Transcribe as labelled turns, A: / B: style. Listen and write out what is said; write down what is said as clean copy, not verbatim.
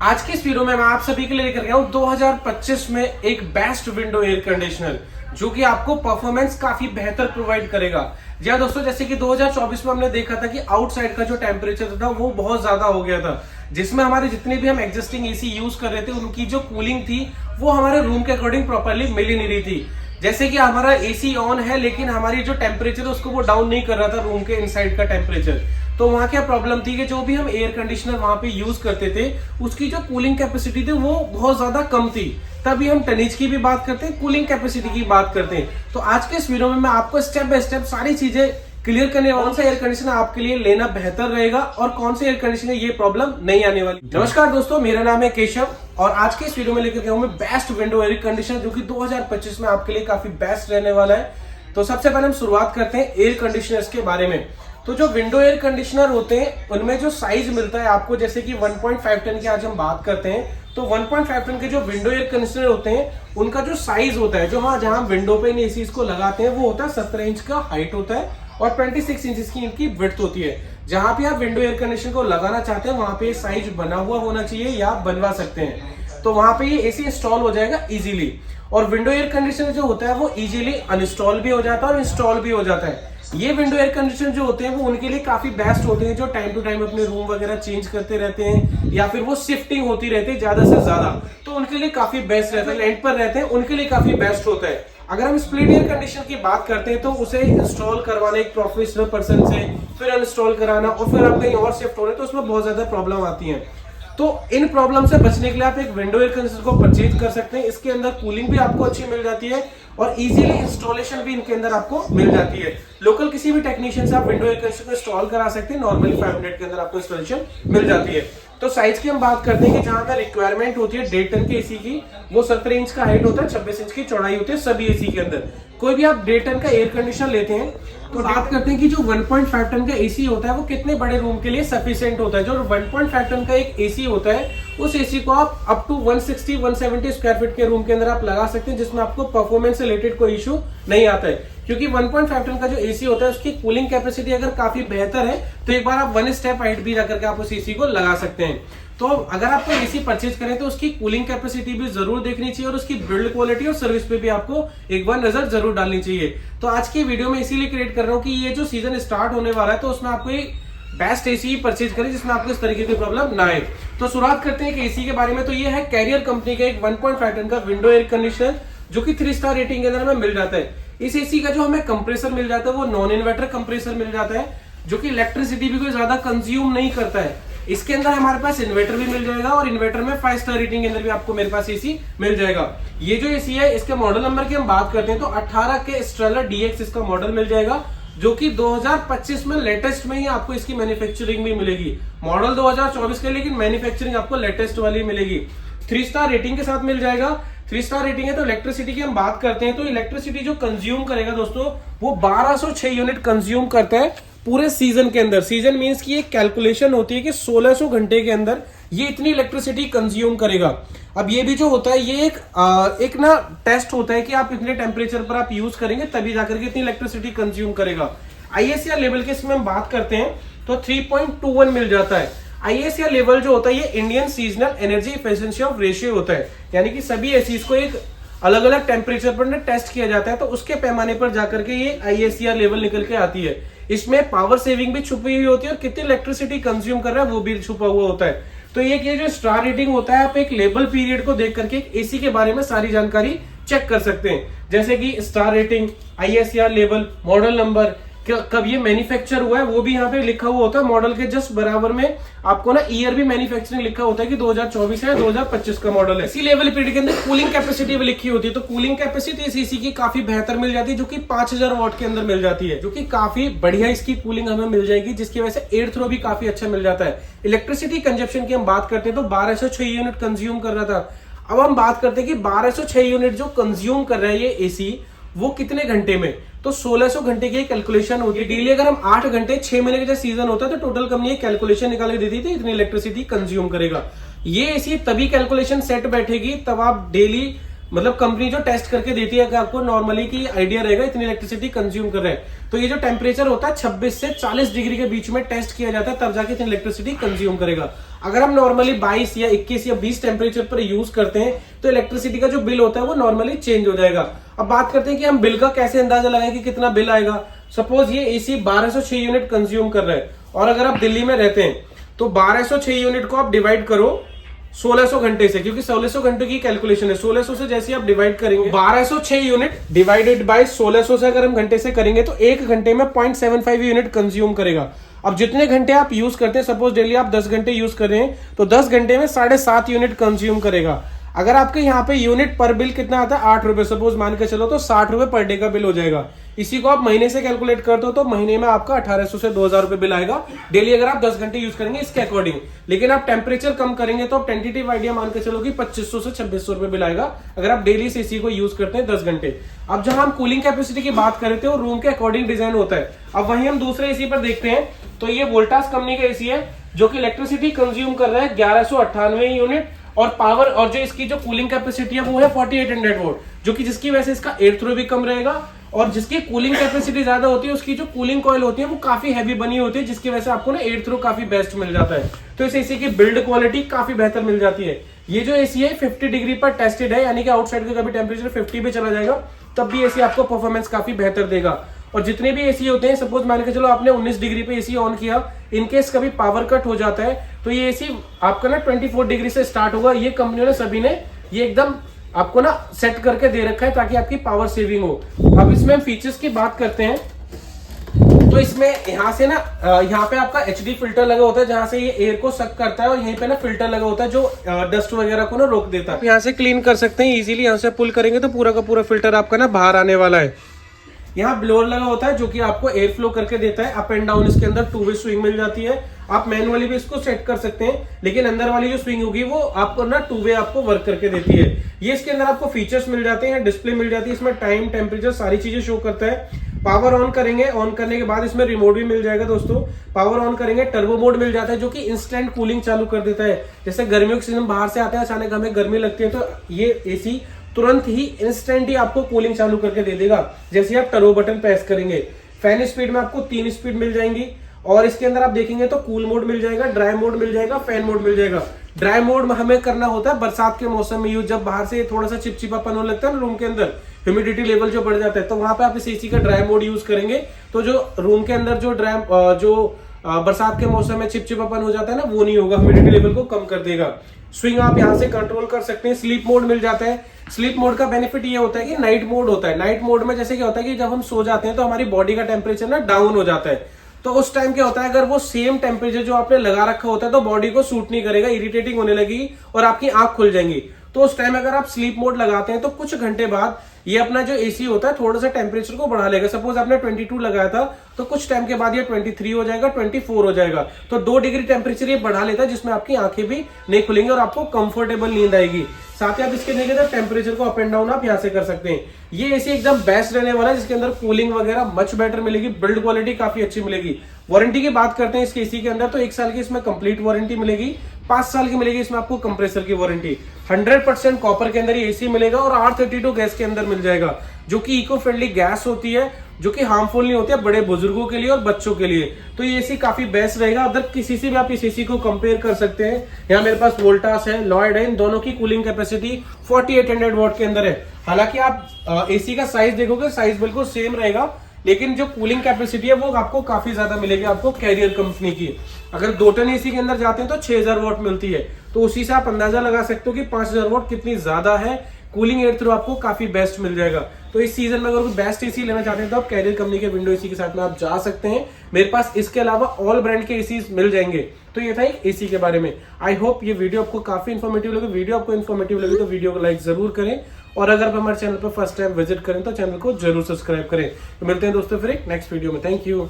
A: आज की इस वीडियो में मैं आप सभी के लिए लेकर गया हूं 2025 में एक बेस्ट विंडो एयर कंडीशनर जो कि आपको परफॉर्मेंस काफी बेहतर प्रोवाइड करेगा। जी हाँ दोस्तों, जैसे कि 2024 में हमने देखा था कि आउटसाइड का जो टेम्परेचर था वो बहुत ज्यादा हो गया था, जिसमें हमारे जितने भी हम एग्जिस्टिंग एसी यूज कर रहे थे उनकी जो कूलिंग थी वो हमारे रूम के अकॉर्डिंग प्रॉपरली मिल ही नहीं रही थी। जैसे कि हमारा एसी ऑन है लेकिन हमारी जो टेम्परेचर है उसको वो डाउन नहीं कर रहा था, रूम के इनसाइड का टेम्परेचर। तो वहां क्या प्रॉब्लम थी कि जो भी हम एयर कंडीशनर वहां पे यूज करते थे उसकी जो कूलिंग कैपेसिटी थी वो बहुत ज्यादा कम थी। तभी हम टनेज की भी बात करते हैं, कूलिंग कैपेसिटी की बात करते हैं। तो आज के इस वीडियो में मैं आपको स्टेप बाय स्टेप सारी चीजें क्लियर करने वाला हूं। कौन सा एयर कंडीशनर आपके लिए लेना बेहतर रहेगा और कौन से एयर कंडीशनर ये प्रॉब्लम नहीं आने वाली। नमस्कार दोस्तों, मेरा नाम है केशव और आज के इस वीडियो में लेकर गया हूं मैं बेस्ट विंडो एयर कंडीशनर जो कि 2025 में आपके लिए काफी बेस्ट रहने वाला है। तो सबसे पहले हम शुरुआत करते हैं एयर कंडीशनर्स के बारे में। तो जो विंडो एयर कंडीशनर होते हैं उनमें जो साइज मिलता है आपको, जैसे कि 1.5 टन की आज हम बात करते हैं, तो 1.5 टन के जो विंडो एयर कंडीशनर होते हैं उनका जो साइज होता है, जो जहां विंडो पे इन एसी को लगाते हैं, वो होता है 17 इंच का हाइट होता है और 26 इंच की इनकी विड्थ होती है। जहां पे आप विंडो एयर कंडीशनर को लगाना चाहते हैं वहां पे साइज बना हुआ होना चाहिए या आप बनवा सकते हैं, तो वहां पे ये एसी इंस्टॉल हो जाएगा इजीली। और विंडो एयर कंडीशनर जो होता है वो इजीली अनइंस्टॉल भी हो जाता है और इंस्टॉल भी हो जाता है। ये विंडो एयर कंडीशनर जो होते हैं वो उनके लिए काफी बेस्ट होते हैं जो टाइम टू टाइम अपने रूम वगैरह चेंज करते रहते हैं या फिर वो शिफ्टिंग होती रहती है ज्यादा से ज्यादा, तो उनके लिए काफी बेस्ट रहता है। रेंट पर रहते हैं उनके लिए काफी बेस्ट होता है। अगर हम स्प्लिट एयर कंडीशनर की बात करते हैं तो उसे इंस्टॉल करवाना एक प्रोफेशनल पर्सन से, फिर अनइंस्टॉल कराना और फिर आप कहीं और शिफ्ट हो रहे तो उसमें बहुत ज्यादा प्रॉब्लम आती है। तो इन प्रॉब्लम से बचने के लिए आप एक विंडो एयर कंडीशनर को परचेज कर सकते हैं। इसके अंदर कूलिंग भी आपको अच्छी मिल जाती है और इजीली इंस्टॉलेशन भी इनके अंदर आपको मिल जाती है। लोकल किसी भी टेक्नीशियन से आप विंडो एयर कंडीशनर को इंस्टॉल करा सकते हैं, नॉर्मली 5 मिनट के अंदर आपको इंस्टॉलेशन मिल जाती है। तो साइज की हम बात करते हैं कि जहां पर रिक्वायरमेंट होती है 1.5 टन के एसी की, वो 17 इंच का हाइट होता है, 26 इंच की चौड़ाई होती है सभी एसी के अंदर। कोई भी आप 1.5 टन का एयर कंडीशनर लेते हैं तो बात करते हैं कि जो 1.5 टन का एसी होता है वो कितने बड़े रूम के लिए सफिशिएंट होता है। जो 1.5 टन का एक एसी होता है उस एसी को आप अप टू 160-170 स्क्वायर फीट के रूम के अंदर आप लगा सकते हैं, जिसमें आपको परफॉर्मेंस से रिलेटेड कोई इशू नहीं आता है। क्योंकि 1.5 टन का जो एसी होता है उसकी कूलिंग कैपेसिटी अगर काफी बेहतर है तो एक बार आप 1 स्टेप हाइट भी जाकर के आप उस एसी को लगा सकते हैं। तो अगर आप कोई एसी परचेज करें तो उसकी कूलिंग कैपेसिटी भी जरूर देखनी चाहिए और उसकी बिल्ड क्वालिटी और सर्विस पे भी आपको एक बार नजर जरूर डालनी चाहिए। तो आज की वीडियो में इसीलिए क्रिएट कर रहा हूं कि ये जो सीजन स्टार्ट होने वाला है तो उसमें आपको एक बेस्ट एसी परचेज करें जिसमें आपको इस तरीके की प्रॉब्लम ना आए। तो शुरुआत करते हैं कि एसी के बारे में। तो ये है कैरियर कंपनी का एक 1.5 टन का विंडो एयर कंडीशनर जो कि 3 स्टार रेटिंग के अंदर हमें मिल जाता है। इस एसी का जो हमें कंप्रेसर मिल जाता है वो नॉन इन्वर्टर कंप्रेसर मिल जाता है जो कि इलेक्ट्रिसिटी भी कोई ज्यादा कंज्यूम नहीं करता है। इसके अंदर हमारे पास इन्वर्टर भी मिल जाएगा और इन्वर्टर में 5 स्टार रेटिंग के अंदर भी आपको मेरे पास एसी मिल जाएगा। ये जो एसी है इसके मॉडल नंबर की हम बात करते हैं तो 18 के स्ट्रेलर DX इसका मॉडल मिल जाएगा जो कि 2025 में लेटेस्ट में ही आपको इसकी मैन्युफैक्चरिंग भी मिलेगी। मॉडल 2024 के लेकिन मैन्युफैक्चरिंग आपको लेटेस्ट वाली मिलेगी। 3 स्टार रेटिंग के साथ मिल जाएगा। 3 स्टार रेटिंग है। तो इलेक्ट्रिसिटी की हम बात करते हैं तो इलेक्ट्रिसिटी जो कंज्यूम करेगा दोस्तों वो 1206 यूनिट कंज्यूम करता है पूरे सीजन के अंदर। सीजन मींस की एक कैलकुलेशन होती है कि 1600 घंटे के अंदर ये इतनी इलेक्ट्रिसिटी कंज्यूम करेगा। अब ये भी जो होता है ये एक ना टेस्ट होता है कि आप इतने टेम्परेचर पर आप यूज करेंगे तभी जाकर के इतनी इलेक्ट्रिसिटी कंज्यूम करेगा। ISR लेवल के इसमें हम बात करते हैं तो 3.21 मिल जाता है। ISR लेवल जो होता है ये Indian seasonal energy efficiency of ratio होता है, यानी कि सभी एसीज को एक अलग अलग टेम्परेचर पर टेस्ट किया जाता है तो उसके पैमाने पर जाकर के ये ISR लेवल निकल के आती है। इसमें पावर सेविंग भी छुपी हुई होती है और कितनी इलेक्ट्रिसिटी कंज्यूम कर रहा है वो भी छुपा हुआ होता है। तो ये जो स्टार रेटिंग होता है आप एक लेबल पीरियड को देख करके एक एसी के बारे में सारी जानकारी चेक कर सकते हैं, जैसे कि star rating, ISR level, model number, कब ये मैन्युफैक्चर हुआ है वो भी यहाँ पे लिखा हुआ होता है। मॉडल के जस्ट बराबर में आपको ना ईयर भी मैन्युफैक्चरिंग लिखा होता है कि 2024 है 2025 का मॉडल है। इसी लेवल पीरियड के अंदर कूलिंग कैपेसिटी भी लिखी होती है तो कूलिंग कैपेसिटी इस एसी की काफी बेहतर मिल जाती है जो कि 5000 वाट के अंदर मिल जाती है, जो कि काफी बढ़िया इसकी कूलिंग हमें मिल जाएगी, जिसकी वजह से एयर थ्रो भी काफी अच्छा मिल जाता है। इलेक्ट्रिसिटी कंजप्शन की हम बात करते हैं तो 1206 यूनिट कंज्यूम कर रहा था। अब हम बात करते हैं कि 1206 यूनिट जो कंज्यूम कर रहा है ये एसी वो कितने घंटे में, तो 1600 घंटे की कैलकुलेशन होती है डेली। अगर हम 8 घंटे 6 महीने का जब सीजन होता है तो टोटल कंपनी कैलकुलेशन निकाल के देती थी इतनी इलेक्ट्रिसिटी कंज्यूम करेगा। ये एसी तभी कैलकुलेशन सेट बैठेगी तब आप डेली मतलब कंपनी जो टेस्ट करके देती है कि आपको नॉर्मली की आइडिया रहेगा इतनी इलेक्ट्रिसिटी कंज्यूम कर रहे हैं। तो ये जो टेम्परेचर होता है 26 से 40 डिग्री के बीच में टेस्ट किया जाता है, तब जाके इतनी इलेक्ट्रिसिटी कंज्यूम करेगा। अगर हम नॉर्मली 22 या 21 या 20 टेम्परेचर पर यूज करते हैं तो इलेक्ट्रिसिटी का जो बिल होता है वो नॉर्मली चेंज हो जाएगा। अब बात करते हैं कि हम बिल का कैसे अंदाजा लगाएं कि कितना बिल आएगा। सपोज ये एसी 1206 यूनिट कंज्यूम कर रहा है और अगर आप दिल्ली में रहते हैं तो 1206 यूनिट को आप डिवाइड करो 1600 घंटे से, क्योंकि 1600 घंटे की कैलकुलेशन है। 1600 से जैसे आप डिवाइड करेंगे 1206 यूनिट डिवाइडेड बाय 1600 से अगर हम घंटे से करेंगे तो एक घंटे में 0.75 यूनिट कंज्यूम करेगा। अब जितने घंटे आप यूज करते हैं, सपोज डेली आप 10 घंटे यूज कर रहे हैं तो 10 घंटे में 7.5 यूनिट कंज्यूम करेगा। अगर आपके यहाँ पे यूनिट पर बिल कितना आता है 8 रुपए, सपोज मान के चलो तो 60 रुपए पर डे का बिल हो जाएगा। इसी को आप महीने से कैलकुलेट करते हो तो महीने में आपका 1800 से 2000 रुपए बिल आएगा डेली, अगर आप 10 घंटे यूज करेंगे इसके अकॉर्डिंग। लेकिन आप टेम्परेचर कम करेंगे तो आप टेंटेटिव आइडिया मान के चलो कि 2500 से 2600 रुपए बिल आएगा अगर आप डेली से इसी को यूज करते हैं 10 घंटे। अब जहां हम कूलिंग कैपेसिटी की बात कर रहे थे वो रूम के अकॉर्डिंग डिजाइन होता है। अब वहीं हम दूसरे एसी पर देखते हैं तो ये वोल्टास कंपनी का एसी है जो कि इलेक्ट्रिसिटी कंज्यूम कर रहा है 1198 यूनिट और पावर, और जो इसकी जो कूलिंग कैपेसिटी है वो है 4800 वोट, जो कि जिसकी वजह से इसका एयर थ्रो भी कम रहेगा। और जिसकी कूलिंग कैपेसिटी ज्यादा होती है उसकी जो कूलिंग कॉइल होती है वो काफी हैवी बनी होती है, जिसकी वजह से आपको ना एयर थ्रो काफी बेस्ट मिल जाता है। तो इस एसी की बिल्ड क्वालिटी काफी बेहतर मिल जाती है। ये जो एसी है 50 डिग्री पर टेस्टेड है, यानी कि आउटसाइड का कभी टेम्परेचर 50 पे चला जाएगा तब भी एसी आपको परफॉर्मेंस काफी बेहतर देगा। और जितने भी एसी होते हैं, सपोज मान के चलो आपने 19 डिग्री पे एसी ऑन किया, इनकेस कभी पावर कट हो जाता है तो ये एसी आपका ना 24 डिग्री से स्टार्ट होगा। ये कंपनियों ने सभी ने ये एकदम आपको ना सेट करके दे रखा है ताकि आपकी पावर सेविंग हो। अब इसमें हम फीचर्स की बात करते हैं तो इसमें यहाँ से ना यहाँ पे आपका HD फिल्टर लगा होता है जहां से ये एयर को सक करता है, और यहीं पे ना फिल्टर लगा होता है जो डस्ट वगैरह को ना रोक देता है। यहाँ से क्लीन कर सकते हैं इजीली, यहाँ से पुल करेंगे तो पूरा का पूरा फिल्टर आपका ना बाहर आने वाला है। यहाँ ब्लोअर लगा होता है जो कि आपको एयर फ्लो करके देता है। अप एंड डाउन इसके अंदर 2 वे स्विंग मिल जाती है। आप मैनुअली भी इसको सेट कर सकते हैं, लेकिन अंदर वाली जो स्विंग होगी वो आपको ना 2 वे आपको वर्क करके देती है। ये इसके अंदर आपको फीचर्स मिल जाते हैं, डिस्प्ले मिल जाती है, इसमें टाइम टेम्परेचर सारी चीजें शो करता है। पावर ऑन करेंगे, ऑन करने के बाद इसमें रिमोट भी मिल जाएगा दोस्तों। पावर ऑन करेंगे, टर्बो मोड मिल जाता है जो कि इंस्टेंट कूलिंग चालू कर देता है। जैसे गर्मियों के सीजन बाहर से आते हैं, अचानक हमें गर्मी लगती है तो ये एसी तुरंत ही इंस्टेंट ही आपको कूलिंग चालू करके दे देगा जैसे आप टर्बो बटन प्रेस करेंगे। फैन स्पीड में आपको 3 स्पीड मिल जाएंगी, और इसके अंदर आप देखेंगे तो कूल मोड मिल जाएगा, ड्राई मोड मिल जाएगा, फैन मोड मिल जाएगा। ड्राई मोड में हमें करना होता है बरसात के मौसम में यूज, जब बाहर से थोड़ा सा चिपचिपापन होने लगता है ना रूम के अंदर, ह्यूमिडिटी लेवल जो बढ़ जाता है, तो वहां पे आप इस एसी का ड्राई मोड यूज करेंगे तो जो रूम के अंदर जो बरसात के मौसम में चिपचिपापन हो जाता है ना वो नहीं होगा, ह्यूमिडिटी लेवल को कम कर देगा। स्विंग आप यहाँ से कंट्रोल कर सकते हैं। स्लीप मोड मिल जाता है। स्लीप मोड का बेनिफिट ये होता है कि नाइट मोड होता है। नाइट मोड में जैसे क्या होता है कि जब हम सो जाते हैं तो हमारी बॉडी का टेम्परेचर ना डाउन हो जाता है, तो उस टाइम क्या होता है अगर वो सेम टेम्परेचर जो आपने लगा रखा होता है तो बॉडी को सूट नहीं करेगा, इरिटेटिंग होने लगेगी और आपकी आंख खुल जाएंगी। तो उस टाइम अगर आप स्लीप मोड लगाते हैं तो कुछ घंटे बाद ये अपना जो एसी होता है थोड़ा सा टेम्परेचर को बढ़ा लेगा। सपोज आपने 22 लगाया था तो कुछ टाइम के बाद ये 23 हो जाएगा, 24 हो जाएगा, तो 2 डिग्री टेम्परेचर ये बढ़ा लेता है जिसमें आपकी आंखें भी नहीं खुलेंगी और आपको कंफर्टेबल नींद आएगी। साथ ही आप इसके देखें तो टेम्परेचर को अप एंड डाउन आप यहाँ से कर सकते हैं। ये एसी एकदम बेस्ट रहने वाला है जिसके अंदर कूलिंग वगैरह मच बेटर मिलेगी, बिल्ड क्वालिटी काफी अच्छी मिलेगी। वारंटी की बात करते हैं इसके एसी के अंदर तो 1 साल की इसमें कंप्लीट वारंटी मिलेगी, 5 साल की मिलेगी इसमें आपको कंप्रेसर की वारंटी। 100% कॉपर के अंदर ये एसी मिलेगा और R32 गैस के अंदर मिल जाएगा जो कि इको फ्रेंडली गैस होती है, जो कि हार्मफुल नहीं होती है बड़े बुजुर्गों के लिए और बच्चों के लिए। तो ये एसी काफी बेस्ट रहेगा। अदर किसी से भी आप इस एसी को कंपेयर कर सकते हैं। यहाँ मेरे पास वोल्टास है, लॉयड है, इन दोनों की कूलिंग कैपेसिटी 4800 वॉट के अंदर है। हालांकि आप एसी का साइज देखोगे, साइज बिल्कुल सेम रहेगा, लेकिन जो कूलिंग कैपेसिटी है वो आपको काफी ज्यादा मिलेगी आपको कैरियर कंपनी की। अगर 2 टन एसी के अंदर जाते हैं तो 6000 वॉट मिलती है, तो उसी से आप अंदाजा लगा सकते हो कि 5000 वॉट कितनी ज्यादा है। कूलिंग एयर थ्रू आपको काफी बेस्ट मिल जाएगा। तो इस सीजन में अगर कोई बेस्ट एसी लेना चाहते हैं तो आप कैरियर कंपनी के विंडो एसी के साथ में आप जा सकते हैं। मेरे पास इसके अलावा ऑल ब्रांड के एसी मिल जाएंगे। तो ये था एक एसी के बारे में। आई होप ये वीडियो आपको काफी इन्फॉर्मेटिव लगे। वीडियो आपको इन्फॉर्मेटिव लगे तो वीडियो को लाइक जरूर करें, और अगर आप हमारे चैनल पर फर्स्ट टाइम विजिट करें तो चैनल को जरूर सब्सक्राइब करें। तो मिलते हैं दोस्तों फिर एक नेक्स्ट वीडियो में। Thank you.